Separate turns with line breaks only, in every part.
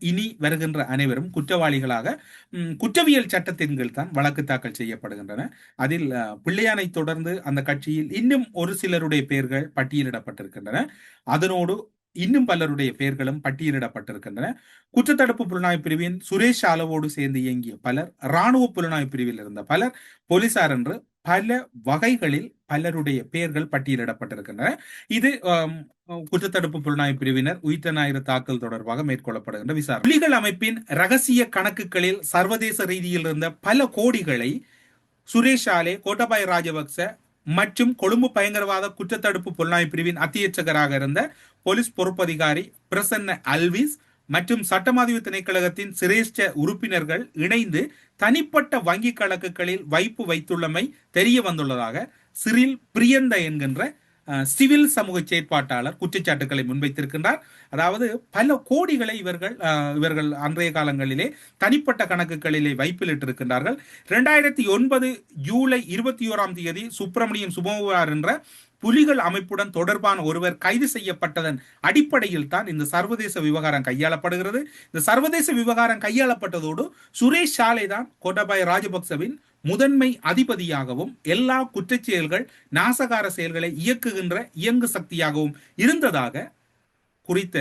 இனி வருகின்ற அனைவரும் குற்றவாளிகளாக குற்றவியல் சட்டத்தின் கீழ் தான் வழக்கு தாக்கல் செய்யப்படுகின்றன. அதில் பிள்ளையானை தொடர்ந்து அந்த கட்சியில் இன்னும் ஒரு சிலருடைய பெயர்கள் பட்டியலிடப்பட்டிருக்கின்றன. அதனோடு இன்னும் பலருடைய பெயர்களும் பட்டியலிடப்பட்டிருக்கின்றன. குற்றத்தடுப்பு புலனாய்வு பிரிவின் சுரேஷ் அளவோடு சேர்ந்து இயங்கிய பலர், இராணுவ புலனாய்வு பிரிவில் இருந்த பலர், போலீசார் என்று பல வகைகளில் பலருடைய பெயர்கள் பட்டியலிடப்பட்டிருக்கின்றன. இது குற்றத்தடுப்பு புலனாய்வு பிரிவினர் உயிர்த்த ஞாயிறு தாக்கல் தொடர்பாக மேற்கொள்ளப்படுகின்ற விசாரணை. புலிகள் அமைப்பின் ரகசிய கணக்குகளில் சர்வதேச ரீதியில் இருந்த பல கோடிகளை சுரேஷ் ஆலே, கோட்டாபாய ராஜபக்ச மற்றும் கொழும்பு பயங்கரவாத குற்றத்தடுப்பு புலனாய்வு பிரிவின் அத்தியட்சகராக இருந்த போலீஸ் பொறுப்பதிகாரி பிரசன்ன அல்விஸ் மற்றும் சட்டமாதிவு திணைக்களகத்தின் சிரேஷ்ட உறுப்பினர்கள் இணைந்து தனிப்பட்ட வங்கி கணக்குகளில் வைப்பு வைத்துள்ளமை தெரிய வந்துள்ளதாக சிறில் பிரியந்த என்கின்ற சிவில் சமூக செயற்பாட்டாளர் குற்றச்சாட்டுகளை முன்வைத்திருக்கின்றார். அதாவது பல கோடிகளை இவர்கள் அன்றைய காலங்களிலே தனிப்பட்ட கணக்குகளிலே வைப்பிலிட்டிருக்கின்றார்கள். 2009 ஜூலை 21 சுப்பிரமணியம் சுபகுமார் என்ற புலிகள் அமைப்புடன் தொடர்பான ஒருவர் கைது செய்யப்பட்டதன் அடிப்படையில் தான் இந்த சர்வதேச விவகாரம் கையாளப்படுகிறது. இந்த சர்வதேச விவகாரம் கையாளப்பட்டதோடு சுரேஷ் சாலை தான் கோட்டாபாய ராஜபக்சவின் முதன்மை அதிபதியாகவும் எல்லா குற்றச்செயல்கள் நாசகார செயல்களை இயக்குகின்ற இயங்கு சக்தியாகவும் இருந்ததாக குறித்த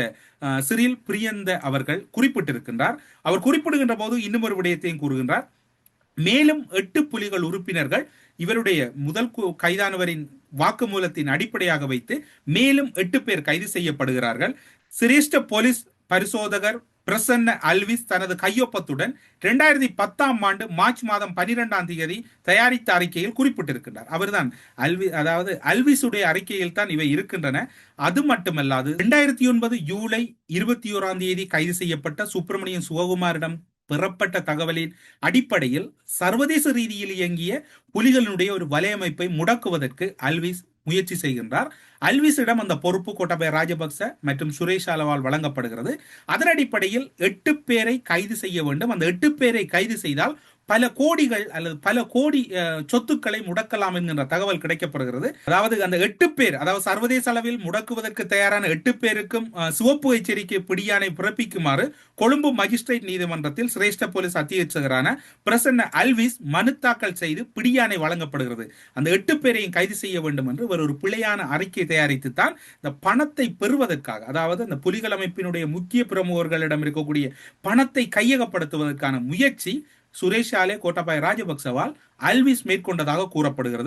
சிறில் பிரியந்த அவர்கள் குறிப்பிட்டிருக்கின்றார். அவர் குறிப்பிடுகின்ற போது இன்னும் ஒரு விடயத்தையும் கூறுகின்றார். மேலும் 8 புலிகள் உறுப்பினர்கள் இவருடைய முதல் கைதானவரின் வாக்குமூலத்தின் அடிப்படையாக வைத்து மேலும் 8 பேர் கைது செய்யப்படுகிறார்கள். சிரேஷ்ட போலீஸ் பரிசோதகர் பிரசன்ன அல்விஸ் தனது கையொப்பத்துடன் 2010 மார்ச் மாதம் 12 தயாரித்த அறிக்கையில் குறிப்பிட்டிருக்கின்றார். அவர்தான் அல்விஸுடைய அறிக்கையில் தான் இவை இருக்கின்றன. அது மட்டுமல்லாது 2009 ஜூலை 21 கைது செய்யப்பட்ட சுப்பிரமணியன் சிவகுமாரிடம் பெறப்பட்ட தகவலின் அடிப்படையில் சர்வதேச ரீதியில் இயங்கிய புலிகளுடைய ஒரு வலையமைப்பை முடக்குவதற்கு அல்விஸ் முயற்சி செய்கின்றார். அல்விஸிடம் அந்த பொறுப்பு கோட்டாபய ராஜபக்ச மற்றும் சுரேஷ் அலவால் வழங்கப்படுகிறது. அதன் அடிப்படையில் 8 பேரை கைது செய்ய வேண்டும். அந்த 8 பேரை கைது செய்தால் பல கோடிகள் அல்லது பல கோடி சொத்துக்களை முடக்கலாம் என்கின்ற தகவல் கிடைக்கப்படுகிறது. அதாவது அந்த 8 பேர், அதாவது சர்வதேச அளவில் முடக்குவதற்கு தயாரான 8 பேருக்கும் சிவப்பு எச்சரிக்கை பிடியாணை பிறப்பிக்குமாறு கொழும்பு மஜிஸ்ட்ரேட் நீதிமன்றத்தில் சிரேஷ்ட போலீஸ் அத்தியட்சகரான பிரசன்ன அல்விஸ் மனு தாக்கல் செய்து பிடியாணை வழங்கப்படுகிறது. அந்த 8 பேரையும் கைது செய்ய வேண்டும் என்று ஒரு பிழையான அறிக்கை தயாரித்துத்தான் இந்த பணத்தை பெறுவதற்காக, அதாவது அந்த புலிகள் அமைப்பினுடைய முக்கிய பிரமுகர்களிடம் இருக்கக்கூடிய பணத்தை கையகப்படுத்துவதற்கான முயற்சி சுரேஷ் ஆலே, கோட்டாபாய ராஜபக்சவால் அல்விஸ் மேற்கொண்டதாக கூறப்படுகிறது.